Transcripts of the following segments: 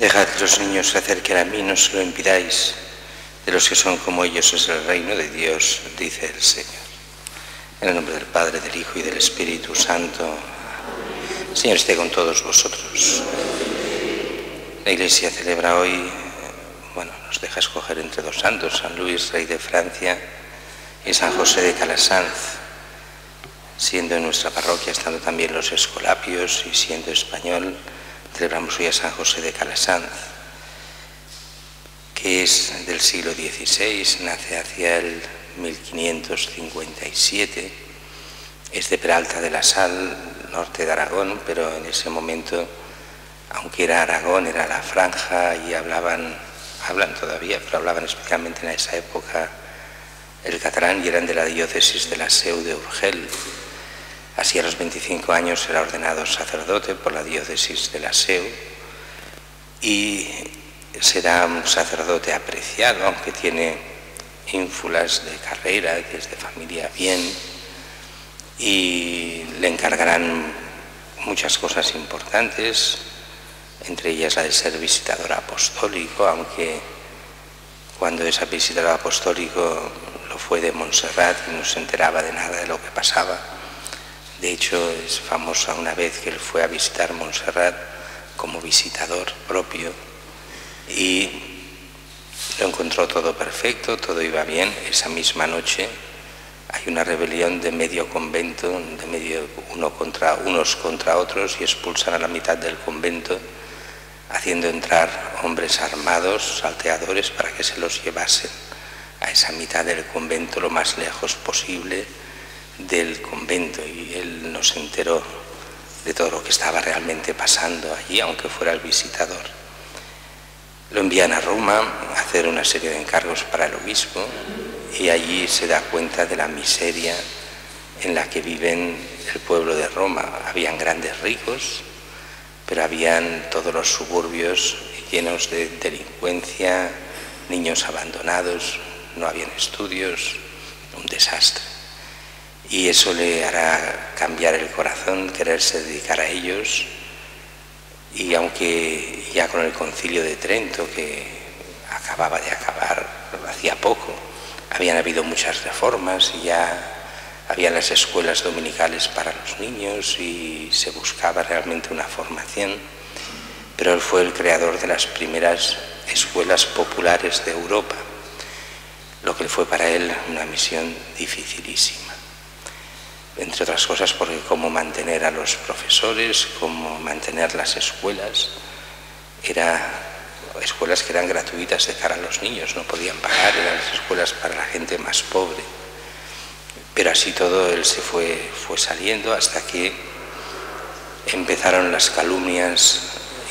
Dejad que los niños se acerquen a mí, no se lo impidáis. De los que son como ellos es el reino de Dios, dice el Señor. En el nombre del Padre, del Hijo y del Espíritu Santo. El Señor esté con todos vosotros. La Iglesia celebra hoy, nos deja escoger entre dos santos, San Luis, rey de Francia, y San José de Calasanz. Siendo en nuestra parroquia, estando también los escolapios y siendo español, celebramos hoy a San José de Calasanz, que es del siglo XVI, nace hacia el 1557, es de Peralta de la Sal, norte de Aragón, pero en ese momento, aunque era Aragón, era la franja y hablan todavía, pero hablaban especialmente en esa época el catalán y eran de la diócesis de la Seu de Urgel. Así a los 25 años era ordenado sacerdote por la diócesis de la Seu y será un sacerdote apreciado, aunque tiene ínfulas de carrera, que es de familia bien, y le encargarán muchas cosas importantes, entre ellas la de ser visitador apostólico, aunque cuando es visitador apostólico lo fue de Montserrat y no se enteraba de nada de lo que pasaba. De hecho, es famosa una vez que él fue a visitar Montserrat como visitador propio y lo encontró todo perfecto, todo iba bien. Esa misma noche hay una rebelión de medio convento, unos contra otros, y expulsan a la mitad del convento, haciendo entrar hombres armados, salteadores, para que se los llevasen a esa mitad del convento lo más lejos posible del convento, y él no se enteró de todo lo que estaba realmente pasando allí, aunque fuera el visitador. Lo envían a Roma a hacer una serie de encargos para el obispo y allí se da cuenta de la miseria en la que viven el pueblo de Roma. Habían grandes ricos, pero habían todos los suburbios llenos de delincuencia, niños abandonados, no habían estudios, un desastre. Y eso le hará cambiar el corazón, quererse dedicar a ellos. Y aunque ya con el Concilio de Trento, que acababa de acabar hacía poco, habían habido muchas reformas y ya había las escuelas dominicales para los niños y se buscaba realmente una formación, pero él fue el creador de las primeras escuelas populares de Europa, lo que fue para él una misión dificilísima. Entre otras cosas porque cómo mantener a los profesores, cómo mantener las escuelas. Eran escuelas que eran gratuitas de cara a los niños, no podían pagar, eran las escuelas para la gente más pobre. Pero así todo él se fue saliendo hasta que empezaron las calumnias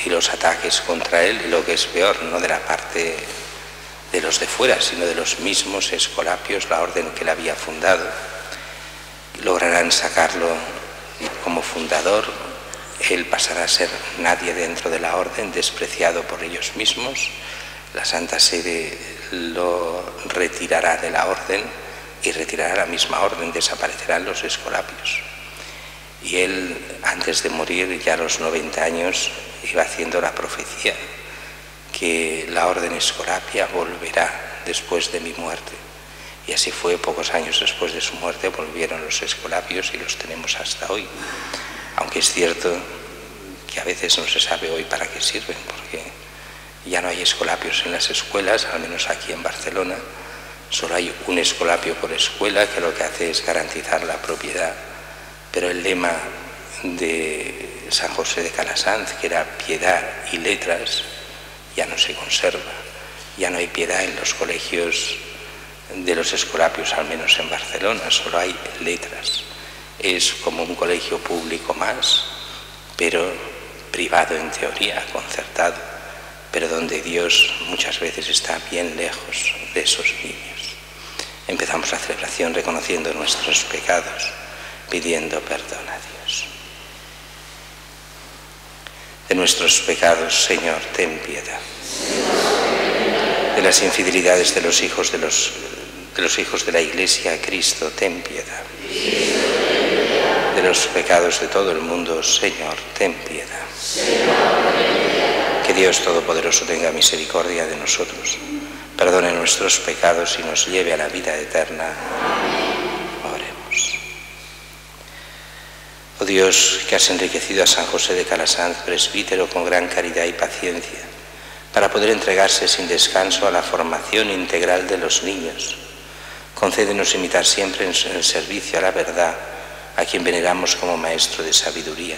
y los ataques contra él, y lo que es peor, no de la parte de los de fuera, sino de los mismos escolapios, la orden que él había fundado. Lograrán sacarlo como fundador, él pasará a ser nadie dentro de la orden, despreciado por ellos mismos. La Santa Sede lo retirará de la orden y retirará la misma orden, desaparecerán los escolapios. Y él, antes de morir, ya a los 90 años, iba haciendo la profecía que la orden escolapia volverá después de mi muerte. Y así fue, pocos años después de su muerte volvieron los escolapios y los tenemos hasta hoy. Aunque es cierto que a veces no se sabe hoy para qué sirven, porque ya no hay escolapios en las escuelas, al menos aquí en Barcelona. Solo hay un escolapio por escuela que lo que hace es garantizar la propiedad. Pero el lema de San José de Calasanz, que era piedad y letras, ya no se conserva. Ya no hay piedad en los colegios de los escolapios, al menos en Barcelona, solo hay letras. Es como un colegio público más, pero privado en teoría, concertado, pero donde Dios muchas veces está bien lejos de esos niños. Empezamos la celebración reconociendo nuestros pecados, pidiendo perdón a Dios. De nuestros pecados, Señor, ten piedad. De las infidelidades de los hijos de la Iglesia a Cristo, ten piedad. De los pecados de todo el mundo, Señor, ten piedad. Que Dios Todopoderoso tenga misericordia de nosotros, perdone nuestros pecados y nos lleve a la vida eterna. Oremos. Oh Dios, que has enriquecido a San José de Calasanz, presbítero, con gran caridad y paciencia, para poder entregarse sin descanso a la formación integral de los niños, concédenos imitar siempre en el servicio a la verdad a quien veneramos como Maestro de sabiduría,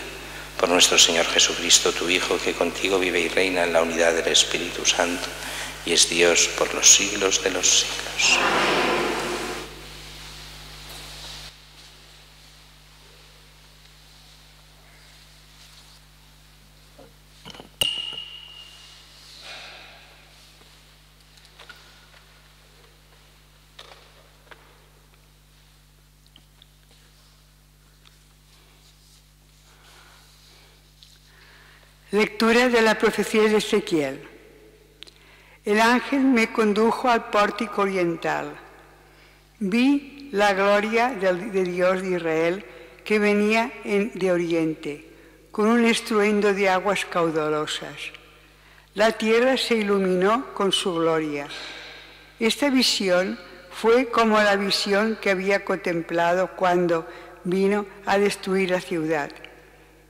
por nuestro Señor Jesucristo, tu Hijo, que contigo vive y reina en la unidad del Espíritu Santo, y es Dios por los siglos de los siglos. Lectura de la profecía de Ezequiel. El ángel me condujo al pórtico oriental. Vi la gloria de Dios de Israel que venía de oriente, con un estruendo de aguas caudalosas. La tierra se iluminó con su gloria. Esta visión fue como la visión que había contemplado cuando vino a destruir la ciudad,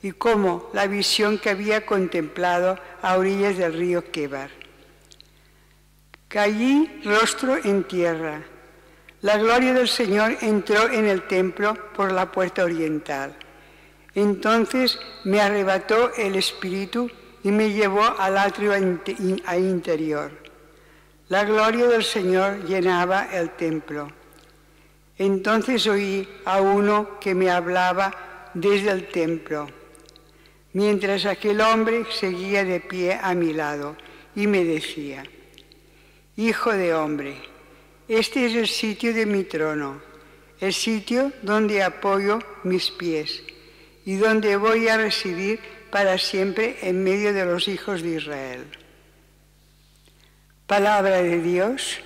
y como la visión que había contemplado a orillas del río Quebar. Caí rostro en tierra. La gloria del Señor entró en el templo por la puerta oriental. Entonces me arrebató el Espíritu y me llevó al atrio interior. La gloria del Señor llenaba el templo. Entonces oí a uno que me hablaba desde el templo, mientras aquel hombre seguía de pie a mi lado, y me decía: Hijo de hombre, este es el sitio de mi trono, el sitio donde apoyo mis pies, y donde voy a residir para siempre en medio de los hijos de Israel. Palabra de Dios.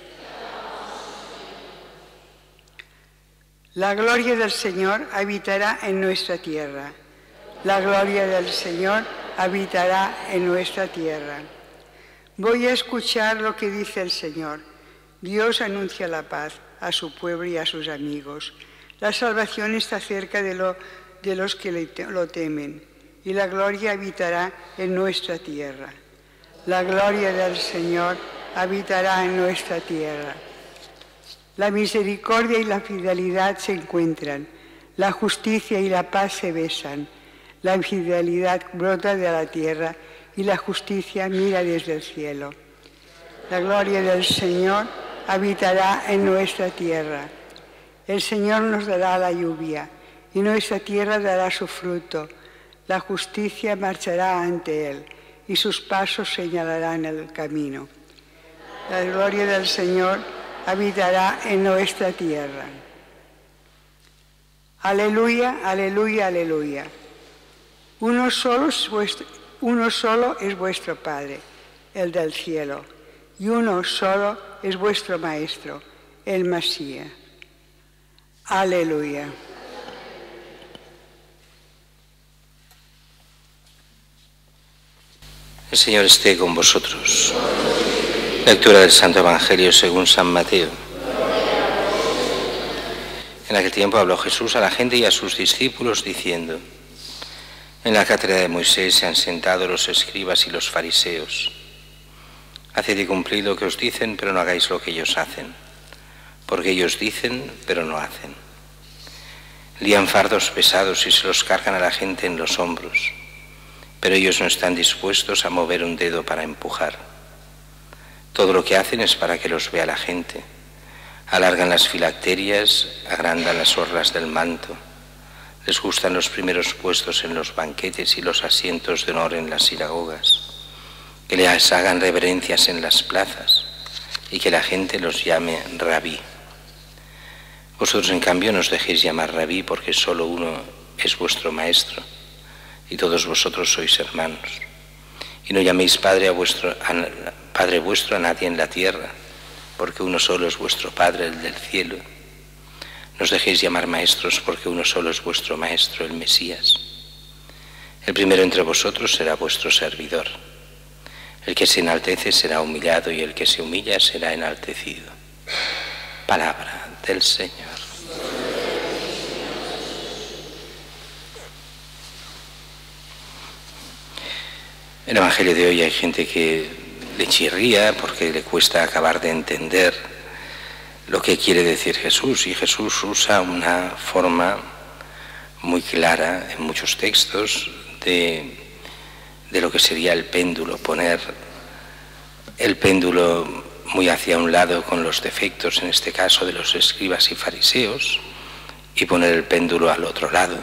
La gloria del Señor habitará en nuestra tierra. La gloria del Señor habitará en nuestra tierra. Voy a escuchar lo que dice el Señor. Dios anuncia la paz a su pueblo y a sus amigos. La salvación está cerca de los que lo temen, y la gloria habitará en nuestra tierra. La gloria del Señor habitará en nuestra tierra. La misericordia y la fidelidad se encuentran, la justicia y la paz se besan. La fidelidad brota de la tierra y la justicia mira desde el cielo. La gloria del Señor habitará en nuestra tierra. El Señor nos dará la lluvia y nuestra tierra dará su fruto. La justicia marchará ante Él y sus pasos señalarán el camino. La gloria del Señor habitará en nuestra tierra. Aleluya, aleluya, aleluya. Uno solo es vuestro Padre, el del cielo, y uno solo es vuestro Maestro, el Mesías. Aleluya. El Señor esté con vosotros. Lectura del Santo Evangelio según San Mateo. En aquel tiempo habló Jesús a la gente y a sus discípulos diciendo: En la cátedra de Moisés se han sentado los escribas y los fariseos. Haced y cumplid lo que os dicen, pero no hagáis lo que ellos hacen, porque ellos dicen, pero no hacen. Lían fardos pesados y se los cargan a la gente en los hombros, pero ellos no están dispuestos a mover un dedo para empujar. Todo lo que hacen es para que los vea la gente. Alargan las filacterias, agrandan las orlas del manto. Les gustan los primeros puestos en los banquetes y los asientos de honor en las sinagogas. Que les hagan reverencias en las plazas y que la gente los llame rabí. Vosotros, en cambio, no os dejéis llamar rabí, porque solo uno es vuestro maestro y todos vosotros sois hermanos. Y no llaméis Padre vuestro a nadie en la tierra, porque uno solo es vuestro Padre, el del cielo. No os dejéis llamar maestros, porque uno solo es vuestro Maestro, el Mesías. El primero entre vosotros será vuestro servidor. El que se enaltece será humillado y el que se humilla será enaltecido. Palabra del Señor. En el Evangelio de hoy hay gente que le chirría porque le cuesta acabar de entender lo que quiere decir Jesús, y Jesús usa una forma muy clara en muchos textos de lo que sería el péndulo, poner el péndulo muy hacia un lado con los defectos, en este caso de los escribas y fariseos, y poner el péndulo al otro lado,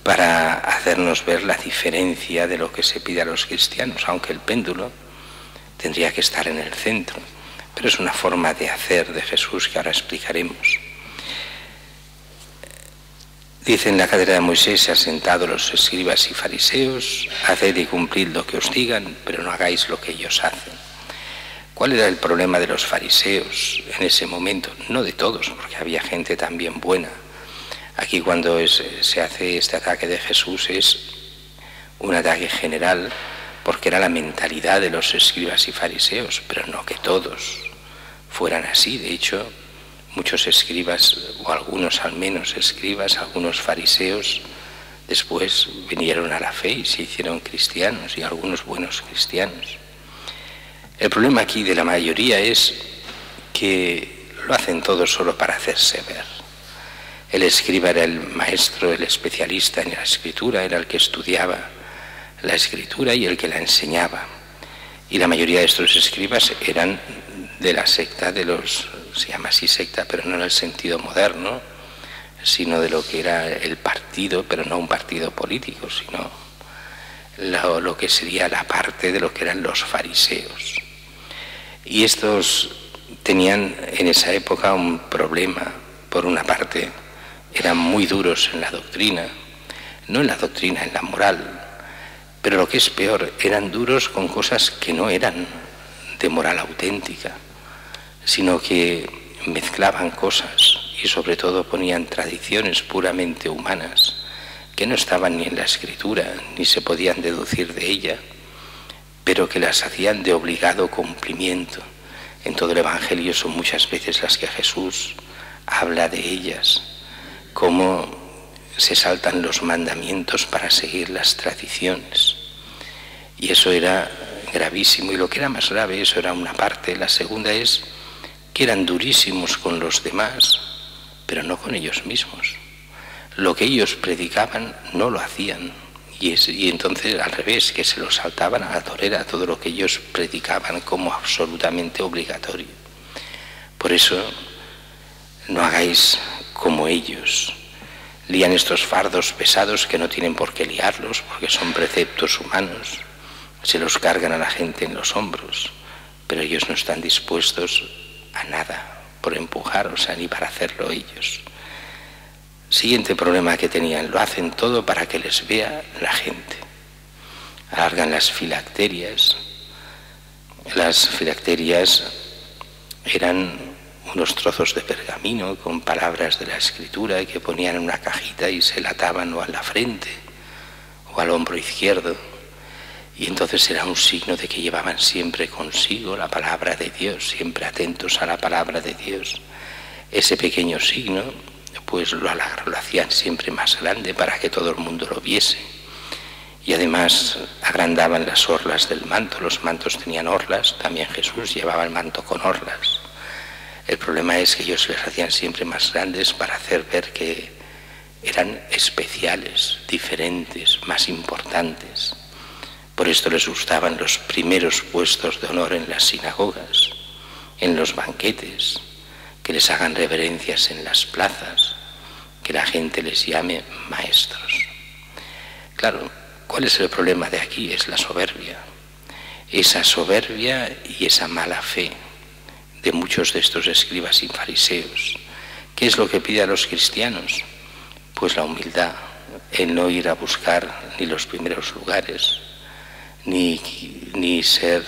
para hacernos ver la diferencia de lo que se pide a los cristianos, aunque el péndulo tendría que estar en el centro, pero es una forma de hacer de Jesús que ahora explicaremos. Dice en la cátedra de Moisés: se han sentado los escribas y fariseos, haced y cumplid lo que os digan, pero no hagáis lo que ellos hacen. ¿Cuál era el problema de los fariseos en ese momento? No de todos, porque había gente también buena. Aquí cuando se hace este ataque de Jesús es un ataque general, porque era la mentalidad de los escribas y fariseos, pero no que todos fueran así. De hecho, muchos escribas, o algunos al menos escribas, algunos fariseos, después vinieron a la fe y se hicieron cristianos, y algunos buenos cristianos. El problema aquí de la mayoría es que lo hacen todos solo para hacerse ver. El escriba era el maestro, el especialista en la escritura, era el que estudiaba la escritura y el que la enseñaba. Y la mayoría de estos escribas eran de la secta de los, se llama así secta, pero no en el sentido moderno, sino de lo que era el partido, pero no un partido político, sino lo que sería la parte de lo que eran los fariseos. Y estos tenían en esa época un problema. Por una parte, eran muy duros en la doctrina, no en la doctrina, en la moral, pero lo que es peor, eran duros con cosas que no eran de moral auténtica, sino que mezclaban cosas y sobre todo ponían tradiciones puramente humanas que no estaban ni en la Escritura ni se podían deducir de ella, pero que las hacían de obligado cumplimiento. En todo el Evangelio son muchas veces las que Jesús habla de ellas, cómo se saltan los mandamientos para seguir las tradiciones. Y eso era gravísimo, y lo que era más grave, eso era una parte. La segunda es que eran durísimos con los demás, pero no con ellos mismos. Lo que ellos predicaban no lo hacían, y entonces al revés, que se lo saltaban a la torera todo lo que ellos predicaban como absolutamente obligatorio. Por eso no hagáis como ellos. Lían estos fardos pesados que no tienen por qué liarlos, porque son preceptos humanos, se los cargan a la gente en los hombros, pero ellos no están dispuestos a nada por empujar, o sea, ni para hacerlo ellos. Siguiente problema que tenían: lo hacen todo para que les vea la gente. Alargan las filacterias. Las filacterias eran unos trozos de pergamino con palabras de la Escritura que ponían en una cajita y se la ataban o a la frente o al hombro izquierdo, y entonces era un signo de que llevaban siempre consigo la palabra de Dios, siempre atentos a la palabra de Dios. Ese pequeño signo pues lo hacían siempre más grande para que todo el mundo lo viese, y además agrandaban las orlas del manto. Los mantos tenían orlas, también Jesús llevaba el manto con orlas. El problema es que ellos les hacían siempre más grandes para hacer ver que eran especiales, diferentes, más importantes. Por esto les gustaban los primeros puestos de honor en las sinagogas, en los banquetes, que les hagan reverencias en las plazas, que la gente les llame maestros. Claro, ¿cuál es el problema de aquí? Es la soberbia. Esa soberbia y esa mala fe de muchos de estos escribas y fariseos. ¿Qué es lo que pide a los cristianos? Pues la humildad, el no ir a buscar ni los primeros lugares, ni ser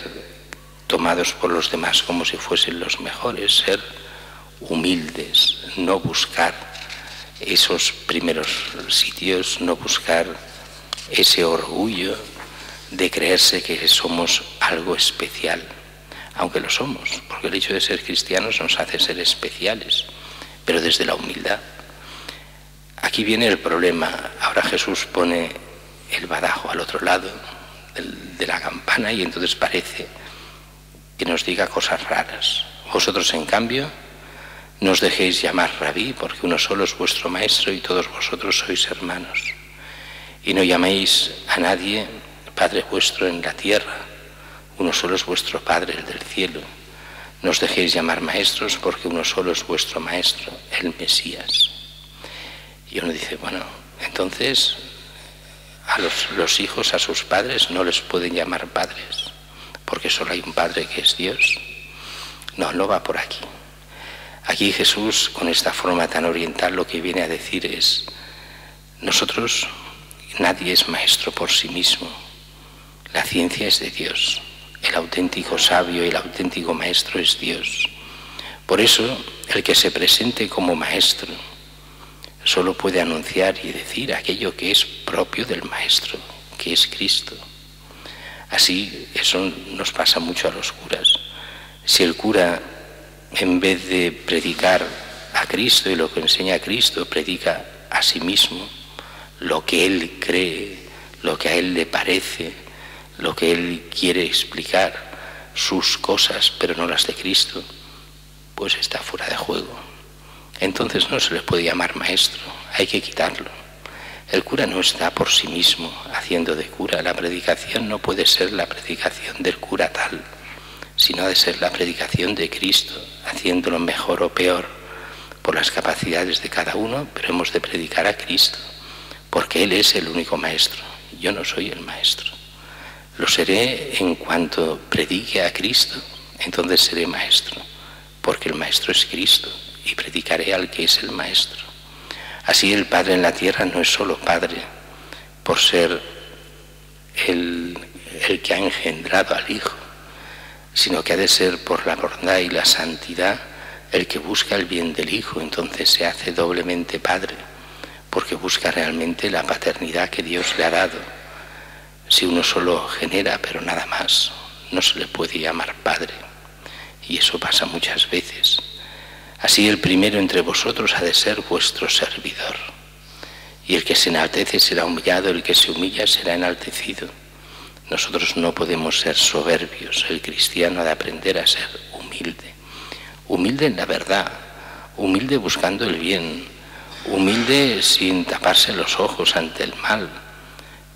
tomados por los demás como si fuesen los mejores, ser humildes, no buscar esos primeros sitios, no buscar ese orgullo de creerse que somos algo especial, aunque lo somos, porque el hecho de ser cristianos nos hace ser especiales, pero desde la humildad. Aquí viene el problema. Ahora Jesús pone el badajo al otro lado de la campana y entonces parece que nos diga cosas raras. Vosotros, en cambio, no os dejéis llamar rabí, porque uno solo es vuestro maestro y todos vosotros sois hermanos. Y no llaméis a nadie Padre vuestro en la tierra, uno solo es vuestro Padre, el del cielo. No os dejéis llamar maestros, porque uno solo es vuestro maestro, el Mesías. Y uno dice, bueno, entonces a los hijos, a sus padres, no les pueden llamar padres, porque solo hay un Padre que es Dios. No, no va por aquí. Aquí Jesús, con esta forma tan oriental, lo que viene a decir es, nosotros, nadie es maestro por sí mismo. La ciencia es de Dios. El auténtico sabio y el auténtico maestro es Dios. Por eso, el que se presente como maestro solo puede anunciar y decir aquello que es propio del maestro, que es Cristo. Así, eso nos pasa mucho a los curas. Si el cura, en vez de predicar a Cristo y lo que enseña a Cristo, predica a sí mismo, lo que él cree, lo que a él le parece, lo que él quiere explicar, sus cosas, pero no las de Cristo, pues está fuera de juego. Entonces no se le puede llamar maestro, hay que quitarlo. El cura no está por sí mismo haciendo de cura. La predicación no puede ser la predicación del cura tal, sino ha de ser la predicación de Cristo, haciéndolo mejor o peor por las capacidades de cada uno, pero hemos de predicar a Cristo, porque Él es el único maestro. Yo no soy el maestro. Lo seré en cuanto predique a Cristo, entonces seré maestro, porque el maestro es Cristo y predicaré al que es el maestro. Así el Padre en la tierra no es solo Padre por ser el que ha engendrado al Hijo, sino que ha de ser por la bondad y la santidad el que busca el bien del Hijo. Entonces se hace doblemente Padre, porque busca realmente la paternidad que Dios le ha dado. Si uno solo genera, pero nada más, no se le puede llamar Padre. Y eso pasa muchas veces. Así el primero entre vosotros ha de ser vuestro servidor. Y el que se enaltece será humillado, el que se humilla será enaltecido. Nosotros no podemos ser soberbios. El cristiano ha de aprender a ser humilde. Humilde en la verdad, humilde buscando el bien, humilde sin taparse los ojos ante el mal,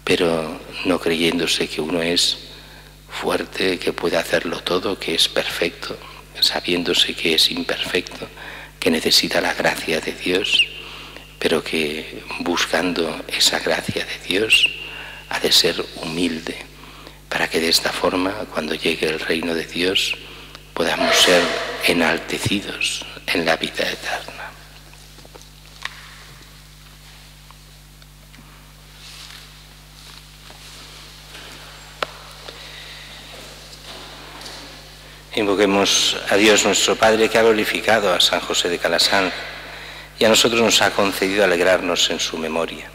pero no creyéndose que uno es fuerte, que puede hacerlo todo, que es perfecto, sabiéndose que es imperfecto, que necesita la gracia de Dios, pero que buscando esa gracia de Dios ha de ser humilde, para que de esta forma, cuando llegue el reino de Dios, podamos ser enaltecidos en la vida eterna. Invoquemos a Dios nuestro Padre, que ha glorificado a San José de Calasanz y a nosotros nos ha concedido alegrarnos en su memoria.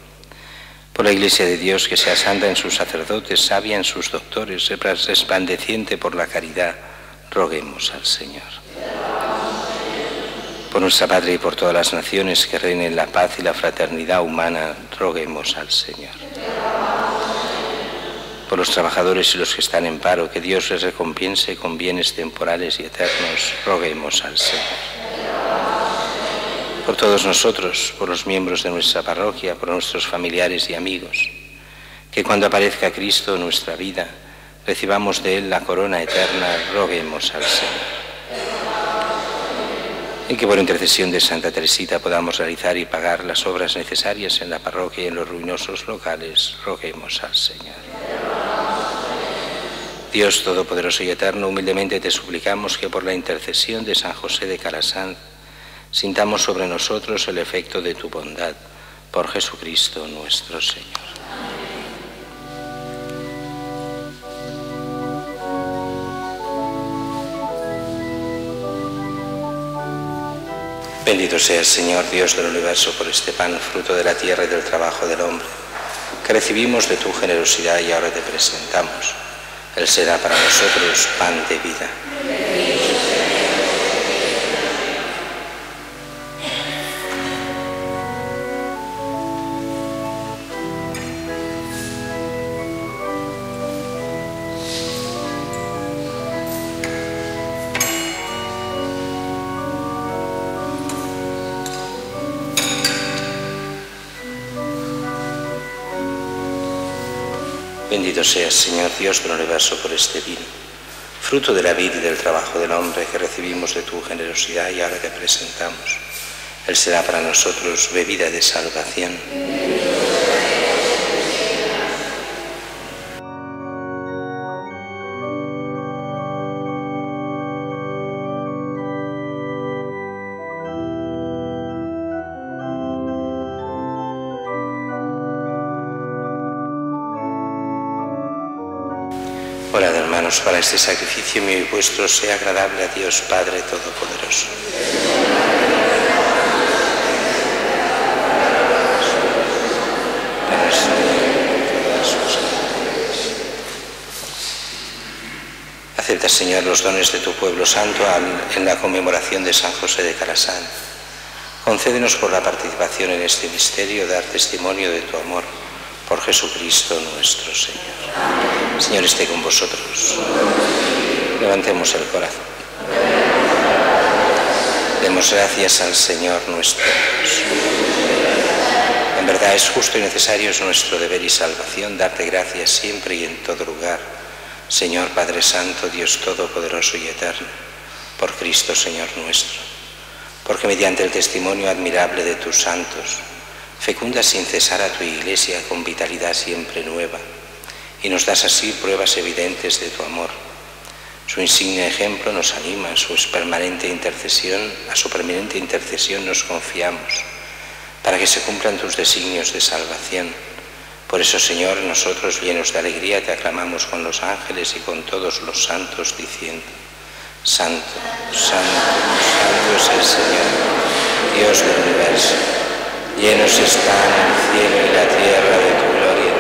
Por la Iglesia de Dios, que sea santa en sus sacerdotes, sabia en sus doctores, resplandeciente por la caridad, roguemos al Señor. Por nuestra Patria y por todas las naciones, que reinen la paz y la fraternidad humana, roguemos al Señor. Por los trabajadores y los que están en paro, que Dios les recompense con bienes temporales y eternos, roguemos al Señor. Por todos nosotros, por los miembros de nuestra parroquia, por nuestros familiares y amigos, que cuando aparezca Cristo en nuestra vida, recibamos de Él la corona eterna, roguemos al Señor. Y que por intercesión de Santa Teresita podamos realizar y pagar las obras necesarias en la parroquia y en los ruinosos locales, roguemos al Señor. Dios Todopoderoso y Eterno, humildemente te suplicamos que por la intercesión de San José de Calasanz sintamos sobre nosotros el efecto de tu bondad, por Jesucristo nuestro Señor. Bendito sea el Señor, Dios del universo, por este pan, fruto de la tierra y del trabajo del hombre, que recibimos de tu generosidad y ahora te presentamos, Él será para nosotros pan de vida. Bendito seas, Señor Dios del universo, por este vino, fruto de la vida y del trabajo del hombre que recibimos de tu generosidad y ahora te presentamos. Él será para nosotros bebida de salvación. Orad, hermanos, para este sacrificio mío y vuestro sea agradable a Dios Padre Todopoderoso. Acepta, Señor, los dones de tu pueblo santo en la conmemoración de San José de Carasán. Concédenos por la participación en este misterio dar testimonio de tu amor por Jesucristo nuestro Señor. Señor, esté con vosotros. Levantemos el corazón. Demos gracias al Señor nuestro Dios. En verdad es justo y necesario, es nuestro deber y salvación darte gracias siempre y en todo lugar, Señor Padre Santo, Dios Todopoderoso y Eterno, por Cristo Señor nuestro, porque mediante el testimonio admirable de tus santos, fecundas sin cesar a tu Iglesia con vitalidad siempre nueva, y nos das así pruebas evidentes de tu amor. Su insigne ejemplo nos anima, a su permanente intercesión nos confiamos, para que se cumplan tus designios de salvación. Por eso, Señor, nosotros, llenos de alegría, te aclamamos con los ángeles y con todos los santos, diciendo: Santo, Santo, Santo es el Señor, Dios del universo. Llenos están el cielo y la tierra de tu gloria.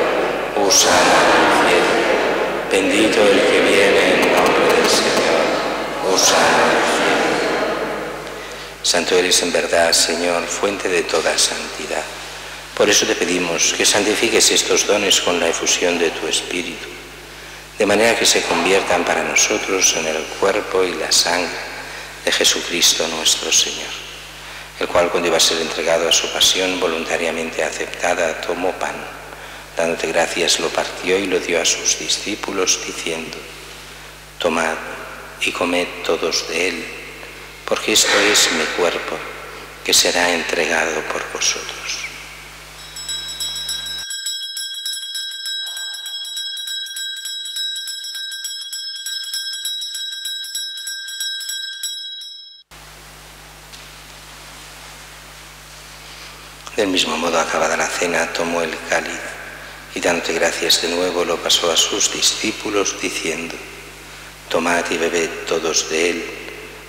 Hosana en el cielo. Bendito el que viene en nombre del Señor. Hosana en el cielo. Santo eres en verdad, Señor, fuente de toda santidad. Por eso te pedimos que santifiques estos dones con la efusión de tu Espíritu, de manera que se conviertan para nosotros en el cuerpo y la sangre de Jesucristo nuestro Señor, el cual, cuando iba a ser entregado a su pasión voluntariamente aceptada, tomó pan, dándote gracias, lo partió y lo dio a sus discípulos, diciendo: Tomad y comed todos de él, porque esto es mi cuerpo, que será entregado por vosotros. Del mismo modo, acabada la cena, tomó el cáliz y, dándote gracias de nuevo, lo pasó a sus discípulos, diciendo: Tomad y bebed todos de él,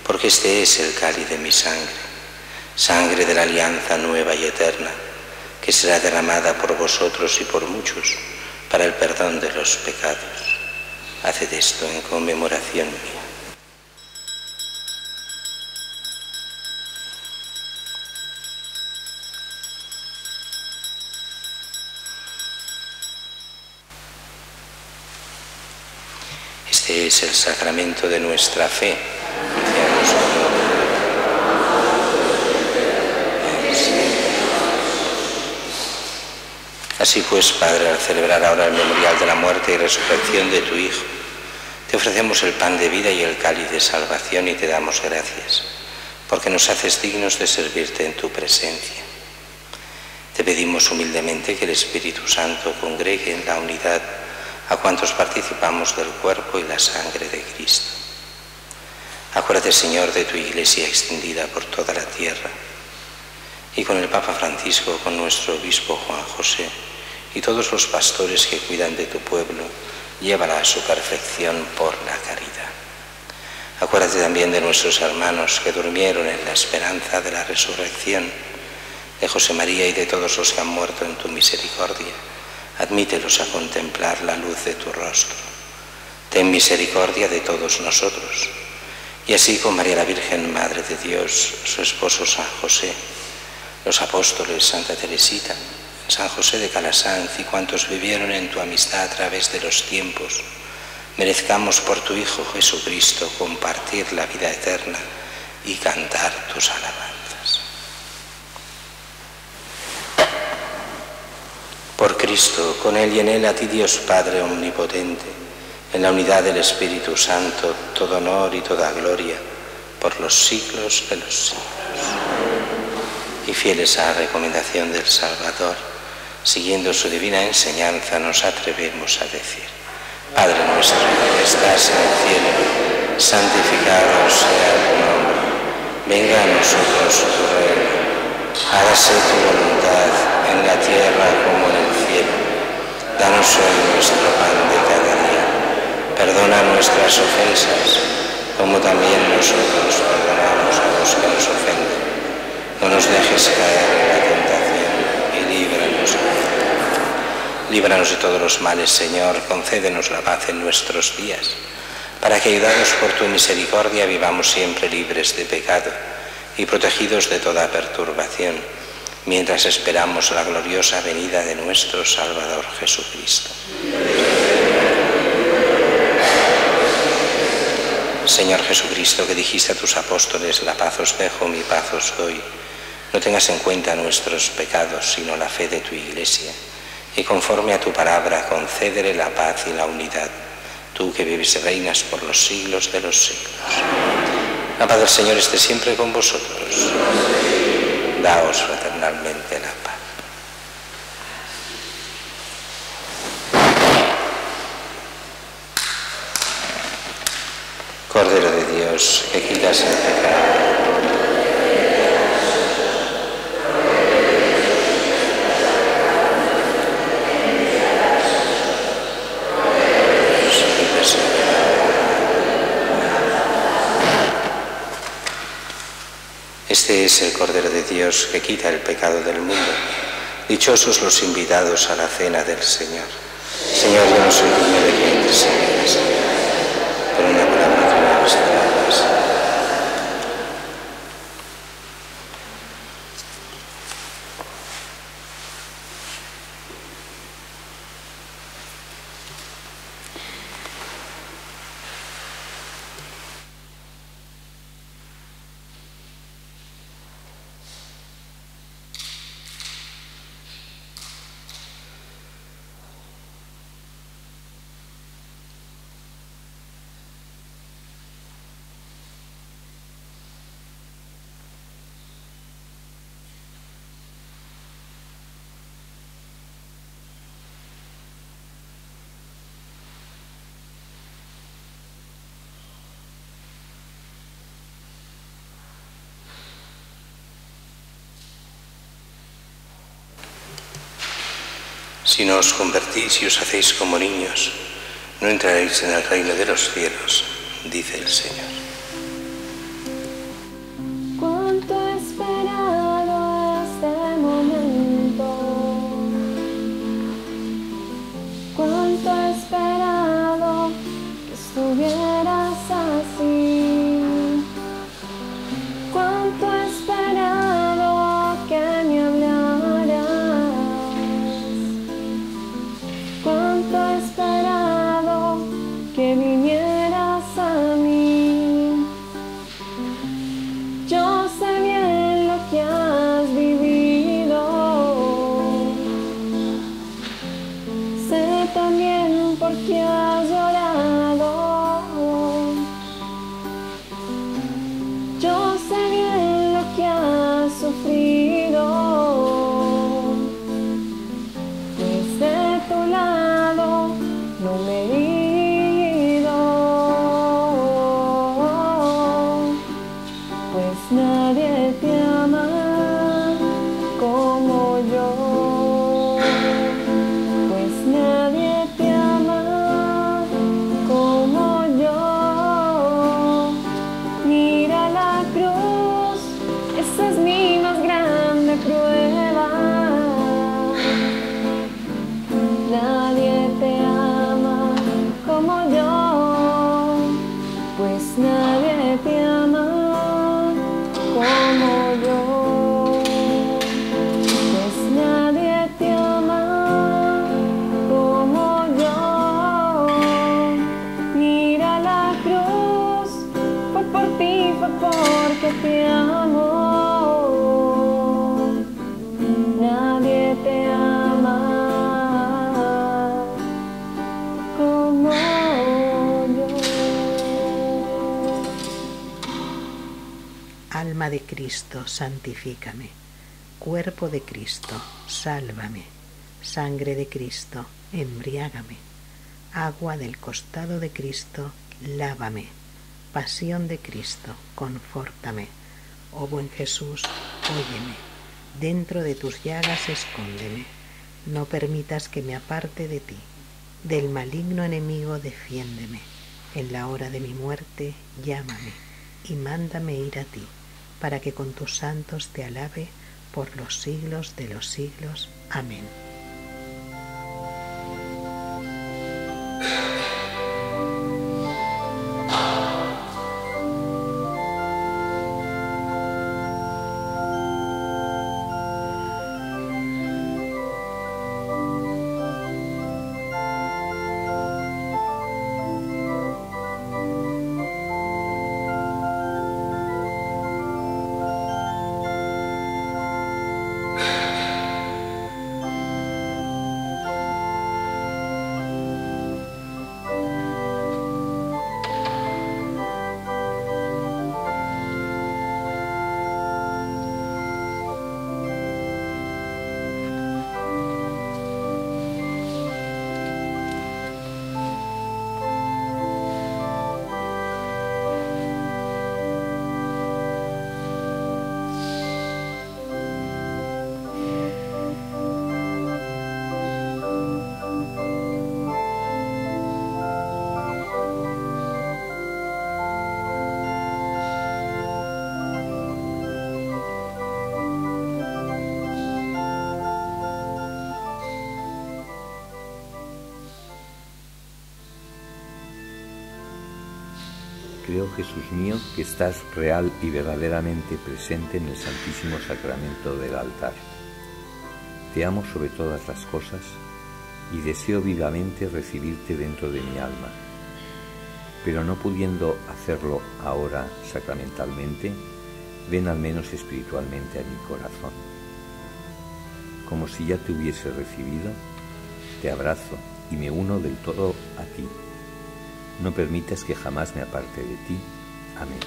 porque este es el cáliz de mi sangre, sangre de la alianza nueva y eterna, que será derramada por vosotros y por muchos para el perdón de los pecados. Haced esto en conmemoración mía. Este es el sacramento de nuestra fe. Así pues, Padre, al celebrar ahora el memorial de la muerte y resurrección de tu Hijo, te ofrecemos el pan de vida y el cáliz de salvación y te damos gracias, porque nos haces dignos de servirte en tu presencia. Te pedimos humildemente que el Espíritu Santo congregue en la unidad a cuantos participamos del cuerpo y la sangre de Cristo. Acuérdate, Señor, de tu Iglesia extendida por toda la tierra, y con el Papa Francisco, con nuestro obispo Juan José, y todos los pastores que cuidan de tu pueblo, llévala a su perfección por la caridad. Acuérdate también de nuestros hermanos que durmieron en la esperanza de la resurrección, de José María y de todos los que han muerto en tu misericordia. Admítelos a contemplar la luz de tu rostro. ten misericordia de todos nosotros. Y así con María la Virgen, Madre de Dios, su esposo San José, los apóstoles, Santa Teresita, San José de Calasanz y cuantos vivieron en tu amistad a través de los tiempos, merezcamos por tu Hijo Jesucristo compartir la vida eterna y cantar tus alabanzas. Por Cristo, con Él y en Él, a ti Dios Padre Omnipotente, en la unidad del Espíritu Santo, todo honor y toda gloria, por los siglos de los siglos. Y fieles a la recomendación del Salvador, siguiendo su divina enseñanza, nos atrevemos a decir: Padre nuestro que estás en el cielo, santificado sea tu nombre. Venga a nosotros tu reino. Hágase tu voluntad en la tierra como en el cielo. Danos hoy nuestro pan de cada día. Perdona nuestras ofensas, como también nosotros perdonamos a los que nos ofenden. No nos dejes caer en la tentación y líbranos del mal. Líbranos de todos los males, Señor, concédenos la paz en nuestros días, para que, ayudados por tu misericordia, vivamos siempre libres de pecado y protegidos de toda perturbación, mientras esperamos la gloriosa venida de nuestro Salvador Jesucristo. Señor Jesucristo, que dijiste a tus apóstoles: la paz os dejo, mi paz os doy, no tengas en cuenta nuestros pecados, sino la fe de tu Iglesia, y conforme a tu palabra concédele la paz y la unidad, tú que vives y reinas por los siglos de los siglos. La paz del Señor esté siempre con vosotros. Daos fraternalmente la paz. Cordero de Dios, que quitas el pecado. Este es el Cordero de Dios que quita el pecado del mundo. Dichosos los invitados a la cena del Señor. Señor, yo no soy digno de que entres en mi casa, pero una palabra tuya bastará. Si no os convertís y os hacéis como niños, no entraréis en el reino de los cielos, dice el Señor. Cuánto he esperado este momento, cuánto he esperado que estuvieras así, cuánto he esperado que me hablaras, cuánto he esperado que vinieras a mí. Yo sé bien lo que has vivido, sé también por qué has llorado. Yo sé bien lo que has sufrido, pues de tu lado no me he ido, pues nadie Alma de Cristo, santifícame. Cuerpo de Cristo, sálvame. Sangre de Cristo, embriágame. Agua del costado de Cristo, lávame. Pasión de Cristo, confórtame. Oh buen Jesús, óyeme. Dentro de tus llagas escóndeme. No permitas que me aparte de ti. Del maligno enemigo defiéndeme. En la hora de mi muerte, llámame y mándame ir a ti, para que con tus santos te alabe por los siglos de los siglos. Amén. Creo, Jesús mío, que estás real y verdaderamente presente en el Santísimo Sacramento del altar. Te amo sobre todas las cosas y deseo vivamente recibirte dentro de mi alma. Pero no pudiendo hacerlo ahora sacramentalmente, ven al menos espiritualmente a mi corazón. Como si ya te hubiese recibido, te abrazo y me uno del todo a ti. No permitas que jamás me aparte de ti. Amén.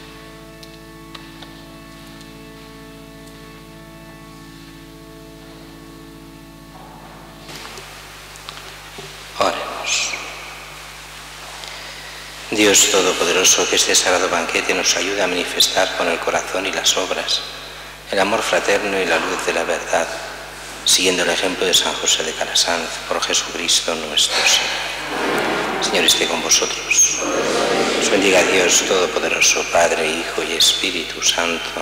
Oremos. Dios Todopoderoso, que este sagrado banquete nos ayude a manifestar con el corazón y las obras el amor fraterno y la luz de la verdad, siguiendo el ejemplo de San José de Calasanz, por Jesucristo nuestro Señor. Señor esté con vosotros. Os bendiga Dios Todopoderoso, Padre, Hijo y Espíritu Santo.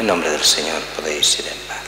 En nombre del Señor podéis ir en paz.